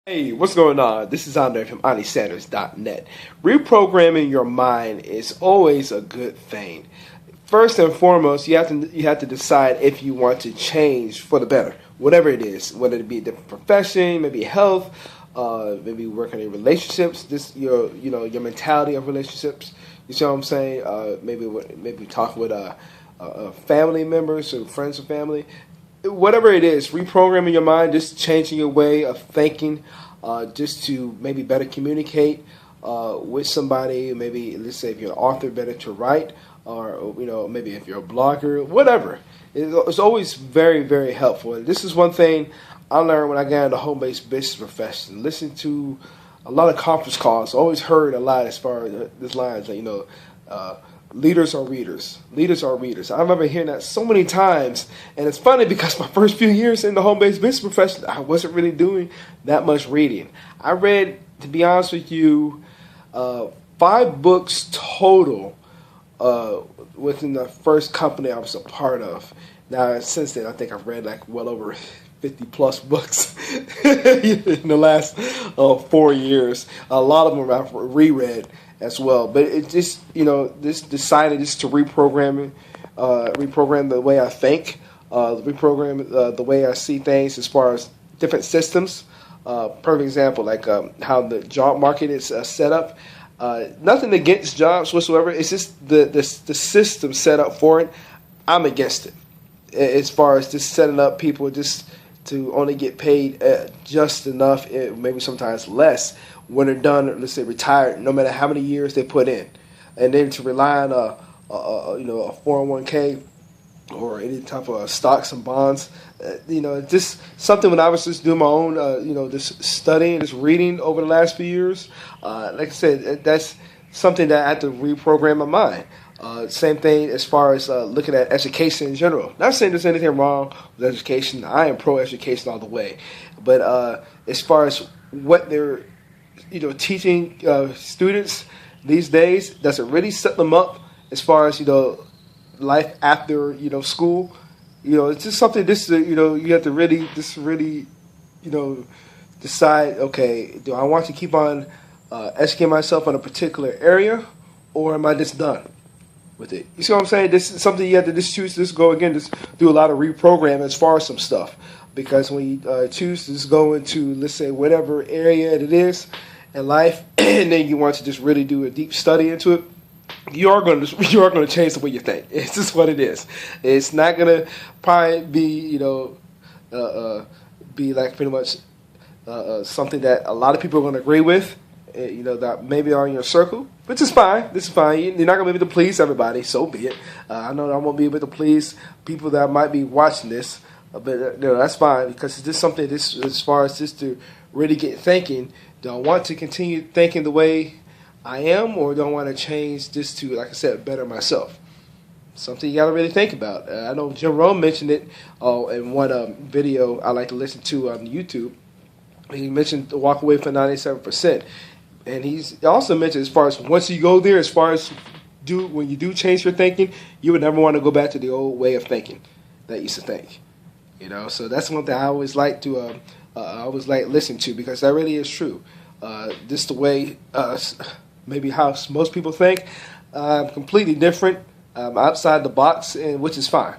Hey, what's going on? This is Andre from AndySanders.net. Reprogramming your mind is always a good thing. First and foremost, you have to decide if you want to change for the better, whatever it is, whether it be a different profession, maybe health, maybe working in relationships, just your mentality of relationships. You see what I'm saying? Maybe talking with family members or friends or family. Whatever it is, reprogramming your mind, just changing your way of thinking, just to maybe better communicate with somebody. Maybe let's say if you're an author, better to write, or maybe if you're a blogger, whatever. It's always very, very helpful. And this is one thing I learned when I got into home-based business profession. Listen to a lot of conference calls. Always heard a lot as far as this lines that leaders are readers. Leaders are readers. I remember hearing that so many times, and it's funny because my first few years in the home-based business profession, I wasn't really doing that much reading. I read, to be honest with you, 5 books total within the first company I was a part of. Now, since then, I think I've read like well over 50 plus books in the last 4 years. A lot of them I've reread as well, but it just this decided just to reprogram the way I think, reprogram the way I see things as far as different systems. Perfect example, like how the job market is set up. Nothing against jobs whatsoever. It's just the system set up for it. I'm against it as far as just setting up people just to only get paid just enough, maybe sometimes less, when they're done, let's say retired, no matter how many years they put in. And then to rely on a 401k or any type of stocks and bonds, just something when I was just doing my own, just studying, just reading over the last few years. Like I said, that's something that I had to reprogram my mind. Same thing as far as looking at education in general. Not saying there's anything wrong with education. I am pro-education all the way. But as far as what they're teaching students these days, does it really set them up as far as life after school? It's just something you have to really decide. Okay, do I want to keep on educating myself on a particular area, or am I just done with it? You see what I'm saying? This is something you have to just choose to just go again, just do a lot of reprogramming as far as some stuff. Because when you choose to just go into, let's say, whatever area it is in life, and then you want to just really do a deep study into it, you are going to change the way you think. It's just what it is. It's not going to probably be be like pretty much something that a lot of people are going to agree with. That maybe are in your circle, which is fine. This is fine. You're not going to be able to please everybody, so be it. I know I won't be able to please people that might be watching this, but that's fine, because it's just something as far as just to really get thinking. Do I want to continue thinking the way I am, or do I want to change just to, like I said, better myself? Something you got to really think about. I know Jim Rohn mentioned it in one video I like to listen to on YouTube. He mentioned to walk away from 97%. And he's also mentioned as far as once you go there, as far as when you do change your thinking, you would never want to go back to the old way of thinking that you used to think. So that's one thing I always like to listen to, because that really is true. Just the way maybe how most people think, completely different, outside the box, and which is fine.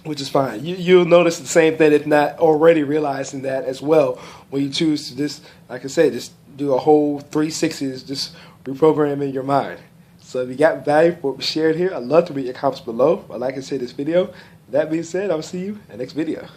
You'll notice the same thing, if not already realizing that as well, when you choose to just, like I said, just do a whole 360s, just reprogramming your mind. So if you got value for what we shared here, I'd love to read your comments below. I'd like to say this video. That being said, I'll see you in the next video.